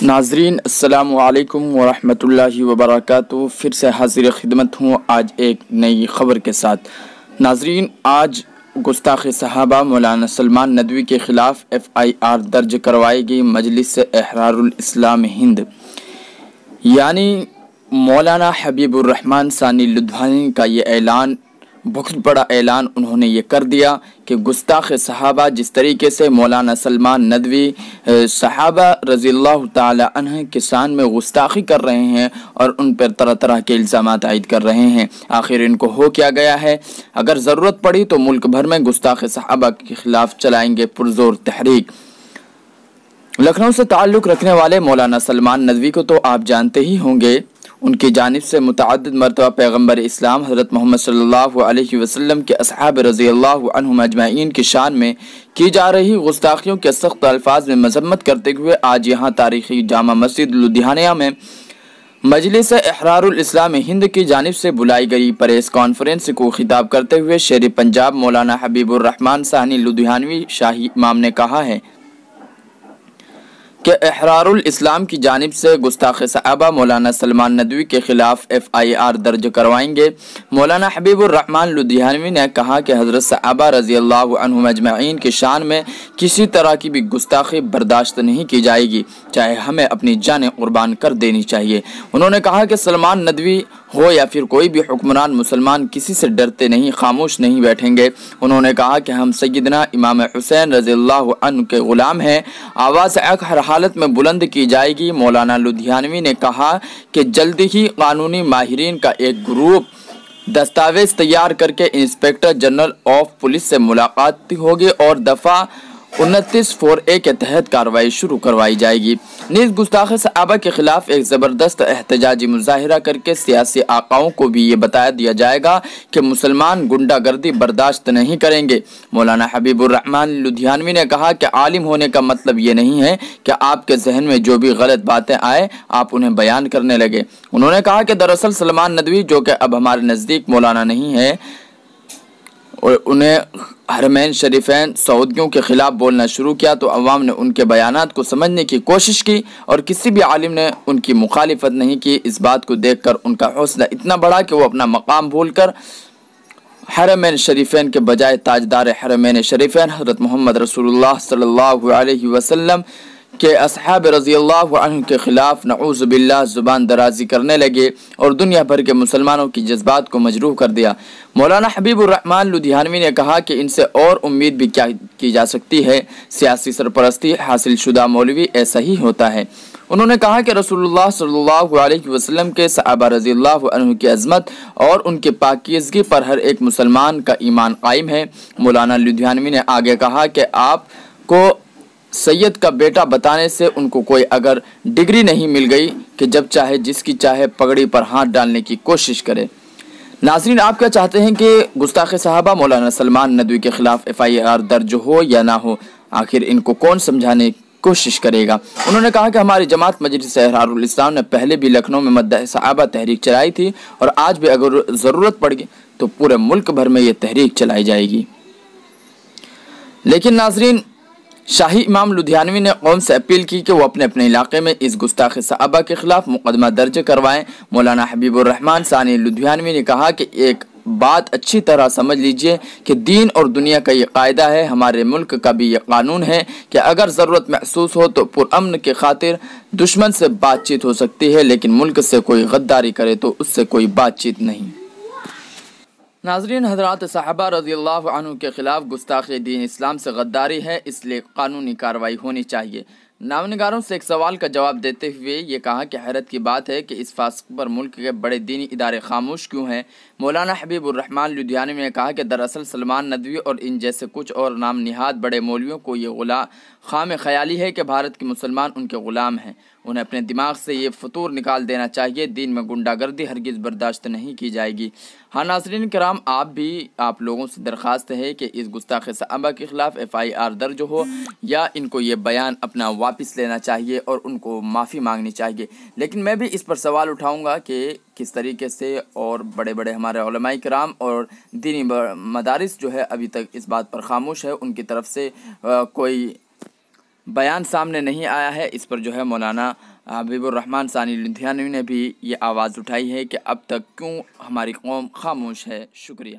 नाजरीन अस्सलामु अलैकुम वरहमतुल्लाहि वबरकातुहू। फिर से हाजिर खिदमत हूँ आज एक नई ख़बर के साथ। नाजरीन, आज गुस्ताख़ सहाबा मौलाना सलमान नदवी के ख़िलाफ़ FIR दर्ज करवाई गई। मजलिस एहरारुल इस्लाम हिंद यानी मौलाना हबीबुर रहमान सानी लुधियानवी का ये ऐलान, बहुत बड़ा ऐलान उन्होंने ये कर दिया कि गुस्ताख़ सहाबा जिस तरीके से मौलाना सलमान नदवी सहाबा रज़ियल्लाहु ताला अन्हु के शान में गुस्ताखी कर रहे हैं और उन पर तरह तरह के इल्ज़ामात आयद कर रहे हैं। आखिर इनको हो क्या गया है? अगर ज़रूरत पड़ी तो मुल्क भर में गुस्ताख़ सहाबा के ख़िलाफ़ चलाएंगे पुरज़ोर तहरीक। लखनऊ से ताल्लुक़ रखने वाले मौलाना सलमान नदवी को तो आप जानते ही होंगे। उनकी जानिब से मुतअद्दिद मरतबा पैगम्बर इस्लाम हज़रत मोहम्मद सल्लल्लाहु अलैहि वसल्लम के असहाब रज़ियल्लाहु अन्हुम अजमईन की शान में की जा रही गुस्ताखियों के सख्त अल्फाज में मजम्मत करते हुए आज यहाँ तारीख़ी जामा मस्जिद लुधियाना में मजलिस एहरारुल इस्लाम हिंद की जानिब से बुलाई गई प्रेस कॉन्फ्रेंस को खिताब करते हुए शेर पंजाब मौलाना हबीबुर रहमान सानी लुधियानवी शाही इमाम ने कहा है कि एहरारुल इस्लाम की जानिब से गुस्ताख़ सहाबा मौलाना सलमान नदवी के ख़िलाफ़ FIR दर्ज करवाएंगे। मौलाना हबीबुर रहमान लुधियानवी ने कहा कि हज़रत सहाबा रज़ियल्लाहु अन्हुम अजमईन की शान में किसी तरह की भी गुस्ताखी बर्दाश्त नहीं की जाएगी, चाहे हमें अपनी जानें कुर्बान कर देनी चाहिए। उन्होंने कहा कि सलमान नदवी हो या फिर कोई भी हुक्मरान, मुसलमान किसी से डरते नहीं, खामोश नहीं बैठेंगे। उन्होंने कहा कि हम सैयदना इमाम हुसैन रज़ियल्लाहु अन्हु के ग़ुलाम हैं, आवाज़ हक़ हर हालत में बुलंद की जाएगी। मौलाना लुधियानवी ने कहा कि जल्दी ही कानूनी माहिरीन का एक ग्रुप दस्तावेज तैयार करके इंस्पेक्टर जनरल ऑफ पुलिस से मुलाकात होगी और दफ़ा 29(4)A के तहत कार्रवाई शुरू करवाई जाएगी। नीज़ गुस्ताख़ सहाबा के ख़िलाफ़ एक ज़बरदस्त एहतजाजी मुज़ाहिरा करके सियासी आकाओं को भी ये बता दिया जाएगा कि मुसलमान गुंडागर्दी बर्दाश्त नहीं करेंगे। मौलाना हबीबुर रहमान लुधियानवी ने कहा कि आलिम होने का मतलब ये नहीं है कि आपके जहन में जो भी गलत बातें आए आप उन्हें बयान करने लगे। उन्होंने कहा कि दरअसल सलमान नदवी, जो कि अब हमारे नज़दीक मौलाना नहीं है, और उन्हें हरमैन शरीफैन सऊदियों के ख़िलाफ़ बोलना शुरू किया तो अवाम ने उनके बयानात को समझने की कोशिश की और किसी भी आलिम ने उनकी मुखालिफत नहीं की। इस बात को देखकर उनका हौसला इतना बढ़ा कि वो अपना मकाम भूलकर हरमैन शरीफैन के बजाय ताजदार हरमैन शरीफैन हज़रत मोहम्मद रसूलुल्लाह सल्लल्लाहु अलैहि वसल्लम के असहाब रज़ियल्लाहु अन्हु के ख़िलाफ़ नऊज़ बिल्लाह ज़ुबान दराज़ी करने लगे और दुनिया भर के मुसलमानों की जज्बात को मजरूह कर दिया। मौलाना हबीबुर रहमान लुधियानवी ने कहा कि इनसे और उम्मीद भी क्या की जा सकती है। सियासी सरपरस्ती हासिल शुदा मौलवी ऐसा ही होता है। उन्होंने कहा कि रसूलुल्लाह सल्लल्लाहु अलैहि वसल्लम के सहाबा रज़ियल्लाहु अन्हु की अज़मत और उनके पाकीज़गी पर हर एक मुसलमान का ईमान कायम है। मौलाना लुधियानवी ने आगे कहा कि आपको सैयद का बेटा बताने से उनको कोई अगर डिग्री नहीं मिल गई कि जब चाहे जिसकी चाहे पगड़ी पर हाथ डालने की कोशिश करे। नाज़रीन, आप क्या चाहते हैं कि गुस्ताख़ सहाबा मौलाना सलमान नदवी के ख़िलाफ़ FIR दर्ज हो या ना हो? आखिर इनको कौन समझाने की कोशिश करेगा? उन्होंने कहा कि हमारी जमात मजलिस एहरारुल इस्लाम ने पहले भी लखनऊ में मद्दह सहाबा तहरीक चलाई थी और आज भी अगर ज़रूरत पड़ेगी तो पूरे मुल्क भर में ये तहरीक चलाई जाएगी। लेकिन नाज़रीन, शाही इमाम लुधियानवी ने कौम से अपील की कि वो अपने अपने इलाके में इस गुस्ताख़ सहाबा के ख़िलाफ़ मुकदमा दर्ज करवाएं। मौलाना हबीबुर रहमान सानी लुधियानवी ने कहा कि एक बात अच्छी तरह समझ लीजिए कि दीन और दुनिया का ये कायदा है, हमारे मुल्क का भी ये कानून है कि अगर ज़रूरत महसूस हो तो पुरअमन के खातिर दुश्मन से बातचीत हो सकती है, लेकिन मुल्क से कोई गद्दारी करे तो उससे कोई बातचीत नहीं। नाज़रीन, हज़रात सहाबा रज़ियल्लाहु अन्हु के ख़िलाफ़ गुस्ताख़ी दीन इस्लाम से गद्दारी है, इसलिए कानूनी कार्रवाई होनी चाहिए। नामनिगारों से एक सवाल का जवाब देते हुए ये कहा कि हैरत की बात है कि इस फास्क पर मुल्क के बड़े दीनी इदारे खामोश क्यों हैं। मौलाना हबीबुर रहमान लुधियानवी ने कहा कि दरअसल सलमान नदवी और इन जैसे कुछ और नाम निहाद बड़े मौलवियों को ये खाम ख्याली है कि भारत के मुसलमान उनके ग़ुलाम हैं। उन्हें अपने दिमाग से ये फतूर निकाल देना चाहिए। दीन में गुंडागर्दी हरगिज़ बर्दाश्त नहीं की जाएगी। हाँ नाज़रीन किराम, आप लोगों से दरख्वास्त है कि इस गुस्ताख़ सहाबा के ख़िलाफ़ FIR दर्ज हो या इनको ये बयान अपना वापस लेना चाहिए और उनको माफ़ी मांगनी चाहिए। लेकिन मैं भी इस पर सवाल उठाऊँगा कि किस तरीके से और बड़े बड़े हमारे उलमाए किराम और दीनी मदारिस जो है अभी तक इस बात पर खामोश है, उनकी तरफ से कोई بیان سامنے نہیں آیا ہے، اس پر جو ہے مولانا حبیب الرحمن ثانی لدھیانوی نے بھی یہ آواز اٹھائی ہے کہ اب تک کیوں ہماری قوم خاموش ہے۔ شکریہ۔